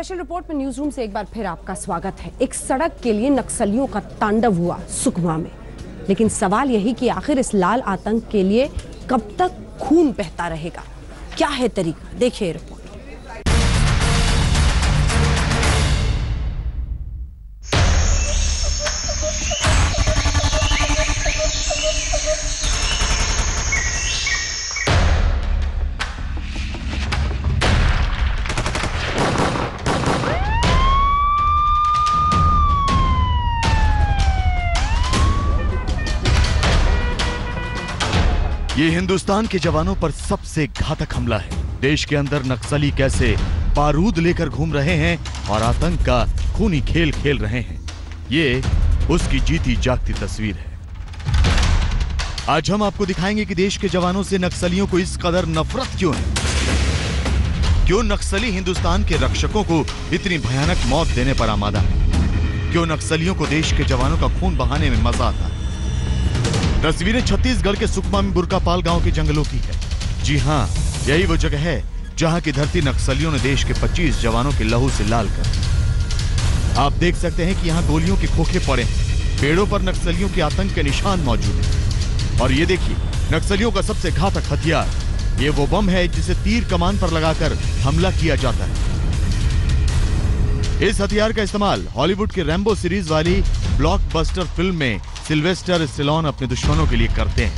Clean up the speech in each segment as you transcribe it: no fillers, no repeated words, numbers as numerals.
Special report में news room से एक बार फिर आपका स्वागत है। एक सड़क के लिए नक्सलियों का तांडव हुआ सुकमा में, लेकिन सवाल यही कि आखिर इस लाल आतंक के लिए कब तक खून बहता रहेगा? क्या है तरीका? देखिए रिपोर्ट। ये हिंदुस्तान के जवानों पर सबसे घातक हमला है। देश के अंदर नक्सली कैसे बारूद लेकर घूम रहे हैं और आतंक का खूनी खेल खेल रहे हैं, ये उसकी जीती जागती तस्वीर है। आज हम आपको दिखाएंगे कि देश के जवानों से नक्सलियों को इस कदर नफरत क्यों है, क्यों नक्सली हिंदुस्तान के रक्षकों को इतनी भयानक मौत देने पर आमादा है, क्यों नक्सलियों को देश के जवानों का खून बहाने में मजा आता है। तस्वीरें छत्तीसगढ़ के सुकमा में बुरकापाल गांव के जंगलों की है। जी हां, यही वो जगह है जहां की धरती नक्सलियों ने देश के 25 जवानों के लहू से लाल कर। आप देख सकते हैं कि यहां गोलियों के खोखे पड़े हैं, पेड़ों पर नक्सलियों के आतंक के निशान मौजूद हैं। और ये देखिए, नक्सलियों का सबसे घातक हथियार, ये वो बम है जिसे तीर कमान पर लगाकर हमला किया जाता है। इस हथियार का इस्तेमाल हॉलीवुड के रैम्बो सीरीज वाली ब्लॉकबस्टर फिल्म में सिल्वेस्टर स्टेलोन अपने दुश्मनों के लिए करते हैं।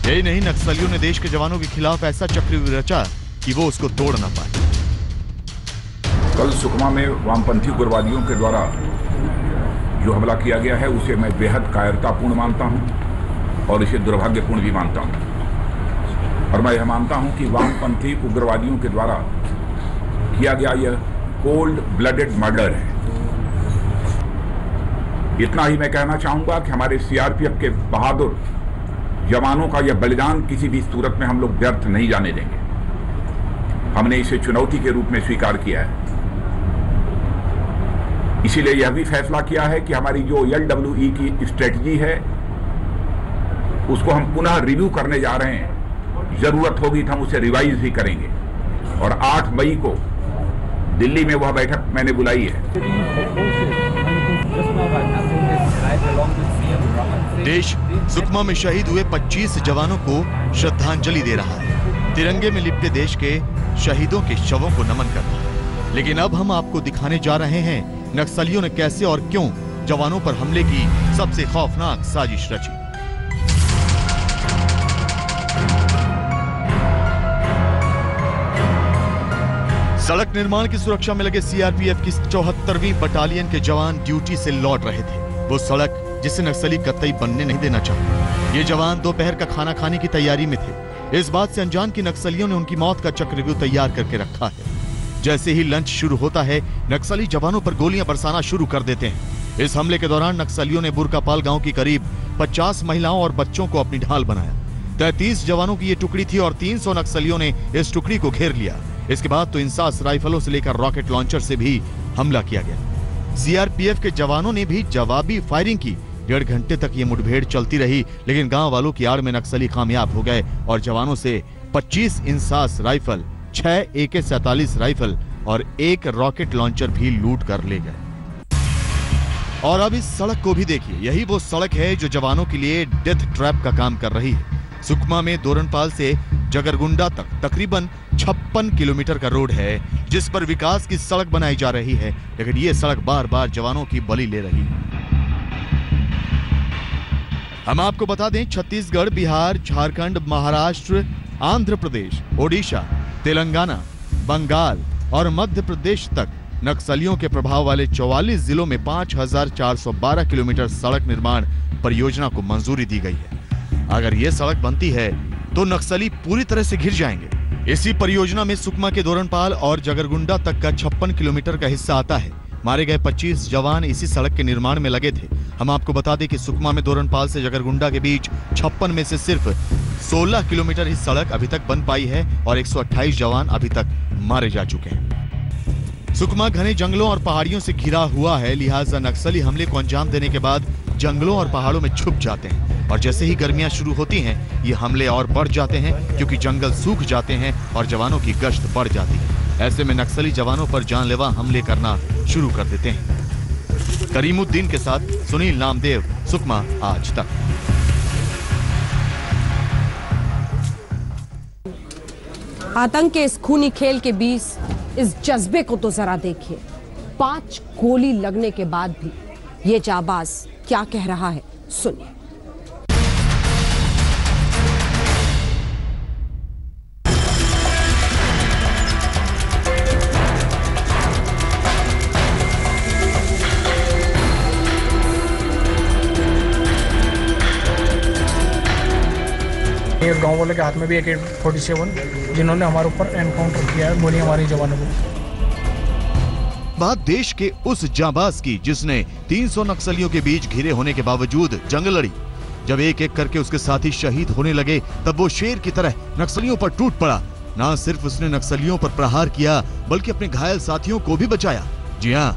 यही नहीं, नक्सलियों ने देश के जवानों के खिलाफ ऐसा चक्रव्यूह रचा कि वो उसको तोड़ ना पाए। कल सुकमा में वामपंथी उग्रवादियों के द्वारा जो हमला किया गया है उसे मैं बेहद कायरतापूर्ण मानता हूं और इसे दुर्भाग्यपूर्ण भी मानता हूं। और मैं यह मानता हूं कि वामपंथी उग्रवादियों के द्वारा किया गया यह कोल्ड ब्लडेड मर्डर है। इतना ही मैं कहना चाहूंगा कि हमारे सीआरपीएफ के बहादुर जवानों का यह बलिदान किसी भी सूरत में हम लोग व्यर्थ नहीं जाने देंगे। हमने इसे चुनौती के रूप में स्वीकार किया है। इसीलिए यह भी फैसला किया है कि हमारी जो LWE की स्ट्रेटजी है उसको हम पुनः रिव्यू करने जा रहे हैं। जरूरत होगी तो हम उसे रिवाइज भी करेंगे। और 8 मई को दिल्ली में वह बैठक मैंने बुलाई है। देश सुकमा में शहीद हुए 25 जवानों को श्रद्धांजलि दे रहा है, तिरंगे में लिपटे देश के शहीदों के शवों को नमन कर रहा है। लेकिन अब हम आपको दिखाने जा रहे हैं नक्सलियों ने कैसे और क्यों जवानों पर हमले की सबसे खौफनाक साजिश रची। सड़क निर्माण की सुरक्षा में लगे सीआरपीएफ की 74वीं बटालियन के जवान ड्यूटी से लौट रहे थे। वो सड़क जिसे नक्सली कतई बनने नहीं देना चाहते। ये जवान दोपहर का खाना खाने की तैयारी में थे। इस बात से अनजान कि नक्सलियों ने उनकी मौत का चक्रव्यूह तैयार करके रखा है। जैसे ही लंच शुरू होता है, नक्सली जवानों पर गोलियां बरसाना शुरू कर देते हैं। इस हमले के दौरान नक्सलियों ने बुरकापाल गांव की करीब 50 महिलाओं और बच्चों को अपनी ढाल बनाया। 33 जवानों की ये टुकड़ी थी और 300 नक्सलियों ने इस टुकड़ी को घेर लिया। इसके बाद तो इंसास राइफलों से लेकर रॉकेट लॉन्चर से भी हमला किया गया। सीआरपीएफ के जवानों ने भी जवाबी फायरिंग की। 1.5 घंटे तक ये मुठभेड़ चलती रही, लेकिन गांव वालों की आड़ में नक्सली कामयाब हो गए और जवानों से 25 इंसास राइफल, 6 AK-47 राइफल और 1 रॉकेट लॉन्चर भी लूट कर ले गए। और अब इस सड़क को भी देखिए, यही वो सड़क है जो जवानों के लिए डेथ ट्रैप का काम कर रही है। सुकमा में दोरनपाल से जगरगुंडा तक तकरीबन 56 किलोमीटर का रोड है, जिस पर विकास की सड़क बनाई जा रही है, लेकिन ये सड़क बार बार जवानों की बलि ले रही है। हम आपको बता दें, छत्तीसगढ़, बिहार, झारखंड, महाराष्ट्र, आंध्र प्रदेश, ओडिशा, तेलंगाना, बंगाल और मध्य प्रदेश तक नक्सलियों के प्रभाव वाले 44 जिलों में 5412 किलोमीटर सड़क निर्माण परियोजना को मंजूरी दी गई है। अगर ये सड़क बनती है तो नक्सली पूरी तरह से घिर जाएंगे। इसी परियोजना में सुकमा के दोरनपाल और जगरगुंडा तक का 56 किलोमीटर का हिस्सा आता है। मारे गए 25 जवान इसी सड़क के निर्माण में लगे थे। हम आपको बता दें कि सुकमा में दोरनपाल से जगरगुंडा के बीच 56 में से सिर्फ 16 किलोमीटर ही सड़क अभी तक बन पाई है और 128 जवान अभी तक मारे जा चुके हैं। सुकमा घने जंगलों और पहाड़ियों से घिरा हुआ है, लिहाजा नक्सली हमले को अंजाम देने के बाद जंगलों और पहाड़ों में छुप जाते हैं। और जैसे ही गर्मियां शुरू होती हैं, ये हमले और बढ़ जाते हैं, क्योंकि जंगल सूख जाते हैं और जवानों की गश्त बढ़ जाती है। ऐसे में नक्सली जवानों पर जानलेवा हमले करना शुरू कर देते हैं। करीमुद्दीन के साथ सुनील नामदेव, सुकमा, आज तक। आतंक के इस खूनी खेल के बीच इस जज्बे को तो जरा देखिए। 5 गोली लगने के बाद भी ये जाबाज क्या कह रहा है, सुनिए। ये गांव वाले के हाथ में भी AK-47 जिन्होंने हमारे ऊपर एनकाउंटर किया है, गोली हमारी जवानों को। बात देश के उस जाबाज की जिसने 300 नक्सलियों के बीच घिरे होने के बावजूद जंग लड़ी। जब एक एक करके उसके साथी शहीद होने लगे तब वो शेर की तरह नक्सलियों पर टूट पड़ा। ना सिर्फ उसने नक्सलियों पर प्रहार किया बल्कि अपने घायल साथियों को भी बचाया। जी हाँ,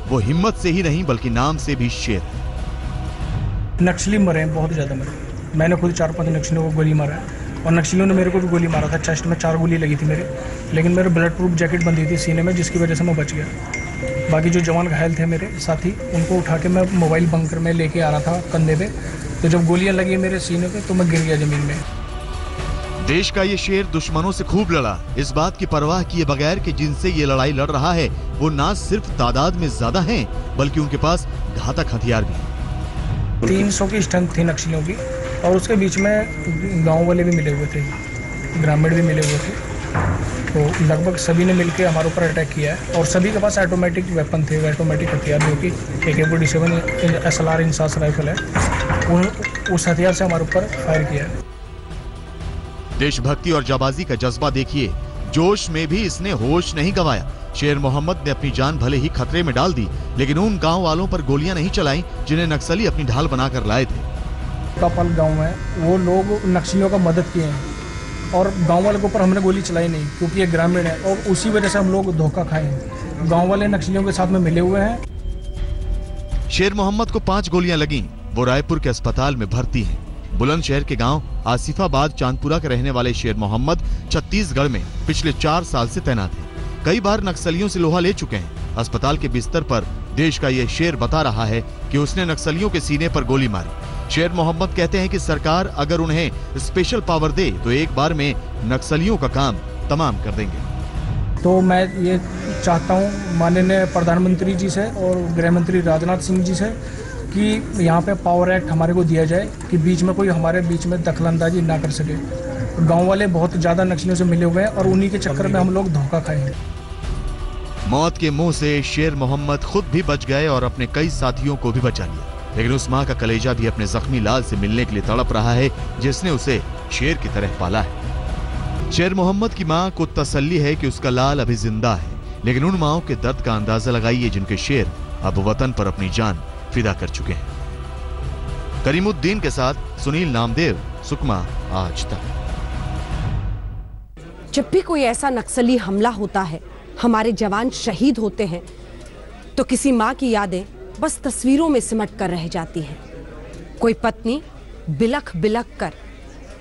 वो हिम्मत से ही नहीं बल्कि नाम से भी शेर। नक्सली मरे हैं, बहुत ज्यादा मरे। मैंने खुद 4-5 नक्सलियों को गोली मारा है और नक्सलियों ने मेरे को भी गोली मारा था। चेस्ट में 4 गोली लगी थी मेरे, लेकिन मेरे ब्लड प्रूफ जैकेट बंधी थी सीने में, जिसकी वजह से मैं बच गया। बाकी जो जवान घायल थे मेरे साथी, उनको उठा के मैं मोबाइल बंकर में लेके आ रहा था कंधे पे, तो जब गोलियां लगी मेरे सीने पे तो मैं गिर गया जमीन में। देश का ये शेर दुश्मनों से खूब लड़ा, इस बात की परवाह किए बगैर कि जिनसे ये लड़ाई लड़ रहा है वो ना सिर्फ तादाद में ज्यादा हैं बल्कि उनके पास घातक हथियार भी हैं। 300 की स्ट्रेंथ थी नक्सलियों की और उसके बीच में गांव वाले भी मिले हुए थे, ग्रामीण भी मिले हुए थे। तो लगभग सभी ने मिलकर हमारे ऊपर अटैक किया है और सभी के पास ऑटोमेटिक वेपन थे, ऑटोमेटिक हथियार, जो कि AK-47 SLR इंसास राइफल है, उस हथियार से हमारे ऊपर फायर किया है। देशभक्ति और जाबाजी का जज्बा देखिए, जोश में भी इसने होश नहीं गंवाया। शेर मोहम्मद ने अपनी जान भले ही खतरे में डाल दी, लेकिन उन गांव वालों पर गोलियां नहीं चलाई जिन्हें नक्सली अपनी ढाल बनाकर लाए थे। कपल गांव में वो लोग नक्सलियों का मदद किए हैं और गांव वाले के ऊपर हमने गोली चलाई नहीं, क्योंकि ये ग्रामीण है और उसी वजह से हम लोग धोखा खाए हैं। गांव वाले नक्सलियों के साथ में मिले हुए हैं। शेर मोहम्मद को 5 गोलियां लगीं, वो रायपुर के अस्पताल में भर्ती हैं। बुलंदशहर के गांव आसिफाबाद चांदपुरा के रहने वाले शेर मोहम्मद छत्तीसगढ़ में पिछले 4 साल से तैनात हैं। कई बार नक्सलियों से लोहा ले चुके हैं। अस्पताल के बिस्तर पर देश का ये शेर बता रहा है कि उसने नक्सलियों के सीने पर गोली मारी। शेर मोहम्मद कहते हैं कि सरकार अगर उन्हें स्पेशल पावर दे तो एक बार में नक्सलियों का काम तमाम कर देंगे। तो मैं ये चाहता हूँ माननीय प्रधानमंत्री जी से और गृह मंत्री राजनाथ सिंह जी से कि यहाँ पे पावर एक्ट हमारे को दिया जाए कि बीच में कोई हमारे बीच में दखलंदाजी ना कर सके। गांव वाले बहुत ज्यादा नक्सलियों से मिले हुए हैं और उन्हीं के चक्कर में हम लोग धोखा खाए हैं। मौत के मुंह से शेर मोहम्मद खुद भी बच गए और अपने कई साथियों को भी बचा लिया, लेकिन उस माँ का कलेजा भी अपने जख्मी लाल से मिलने के लिए तड़प रहा है जिसने उसे शेर की तरह पाला है। शेर मोहम्मद की माँ को तसल्ली है कि उसका लाल अभी जिंदा है, लेकिन उन माओं के दर्द का अंदाजा लगाइए जिनके शेर अब वतन पर अपनी जान फिदा कर चुके हैं। करीमुद्दीन के साथ सुनील नामदेव, सुकमा, आज तक। जब भी कोई ऐसा नक्सली हमला होता है, हमारे जवान शहीद होते हैं, तो किसी माँ की यादें बस तस्वीरों में सिमट कर रह जाती हैं। कोई पत्नी बिलख बिलख कर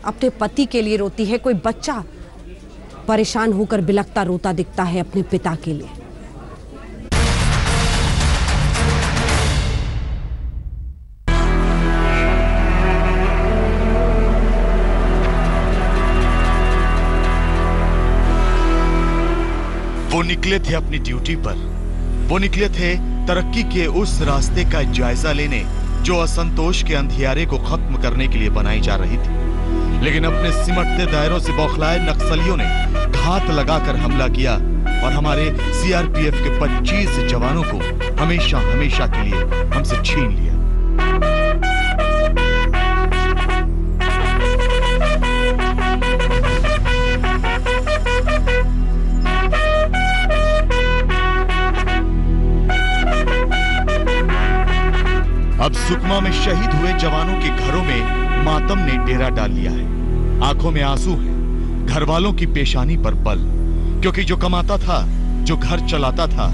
अपने पति के लिए रोती है, कोई बच्चा परेशान होकर बिलखता रोता दिखता है अपने पिता के लिए। वो निकले थे अपनी ड्यूटी पर, वो निकले थे तरक्की के उस रास्ते का जायजा लेने जो असंतोष के अंधियारे को खत्म करने के लिए बनाई जा रही थी। लेकिन अपने सिमटते दायरों से बौखलाए नक्सलियों ने घात लगाकर हमला किया और हमारे CRPF के 25 जवानों को हमेशा हमेशा के लिए हमसे छीन लिया। अब सुकमा में शहीद हुए जवानों के घरों में मातम ने डेरा डाल लिया है। आंखों में आंसू है, घर वालों की पेशानी पर बल, क्योंकि जो कमाता था, जो घर चलाता था,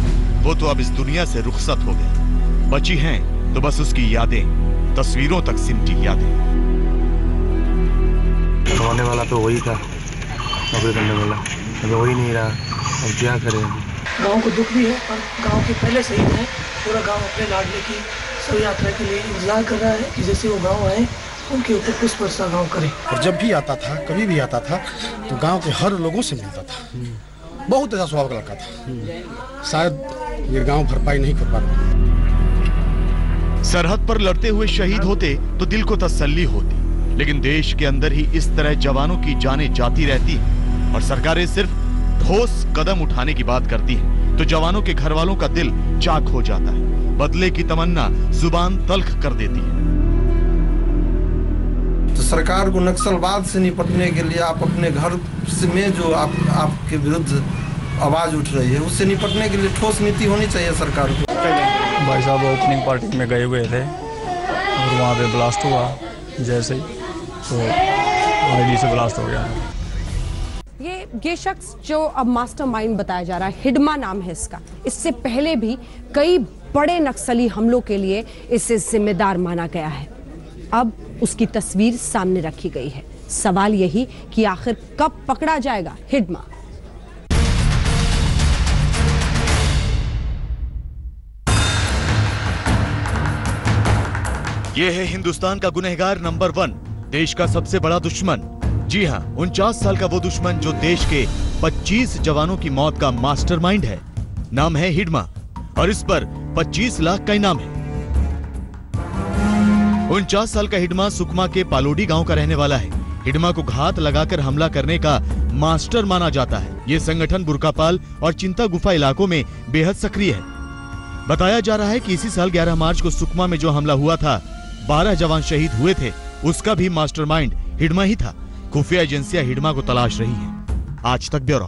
वो तो अब इस दुनिया से रुखसत हो गया। बची हैं तो बस उसकी यादें, तस्वीरों तक सिमटी यादें। कमाने वाला तो वही था, नौकरी करने वाला, अभी वही नहीं रहा। अब क्या करें? गांव को दुख भी है और गांव के पहले शहीद हैं। पूरा गांव अपने लाडले की शव यात्रा के लिए इंतजार कर रहा है कि जैसे वो गांव आए उनके ऊपर पुष्प वर्षा गांव करे। और जब भी आता था, कभी भी आता था, तो गांव के हर लोगों से मिलता था। बहुत अच्छा स्वभाव का लड़का था। शायद ये गांव भरपाई नहीं कर पा रहा। सरहद पर लड़ते हुए शहीद होते तो दिल को तसल्ली होती, लेकिन देश के अंदर ही इस तरह जवानों की जानें जाती रहती और सरकारें सिर्फ ठोस कदम उठाने की बात करती हैं, तो जवानों के घर वालों का दिल चाक हो जाता है। बदले की तमन्ना जुबान तल्ख कर देती है। तो सरकार को नक्सलवाद से निपटने के लिए आप अपने घर में जो आपके विरुद्ध आवाज उठ रही है, उससे निपटने के लिए ठोस नीति होनी चाहिए सरकार को। भाई साहब ओपनिंग पार्टी में गए हुए थे और वहाँ पे ब्लास्ट हुआ, जैसे ही तो आईडी से ब्लास्ट हो गया। ये शख्स जो अब मास्टरमाइंड बताया जा रहा है, हिडमा नाम है इसका। इससे पहले भी कई बड़े नक्सली हमलों के लिए इसे जिम्मेदार माना गया है। अब उसकी तस्वीर सामने रखी गई है। सवाल यही कि आखिर कब पकड़ा जाएगा हिडमा। ये है हिंदुस्तान का गुनहगार नंबर 1, देश का सबसे बड़ा दुश्मन। जी हां, 49 साल का वो दुश्मन जो देश के 25 जवानों की मौत का मास्टरमाइंड है। नाम है हिडमा और इस पर 25 लाख का इनाम है। 49 साल का हिडमा सुकमा के पालोडी गांव का रहने वाला है। हिडमा को घात लगाकर हमला करने का मास्टर माना जाता है। ये संगठन बुर्कापाल और चिंता गुफा इलाकों में बेहद सक्रिय है। बताया जा रहा है कि इसी साल 11 मार्च को सुकमा में जो हमला हुआ था, 12 जवान शहीद हुए थे, उसका भी मास्टरमाइंड हिडमा ही था। खुफिया एजेंसियां हिडमा को तलाश रही हैं। आज तक ब्यूरो।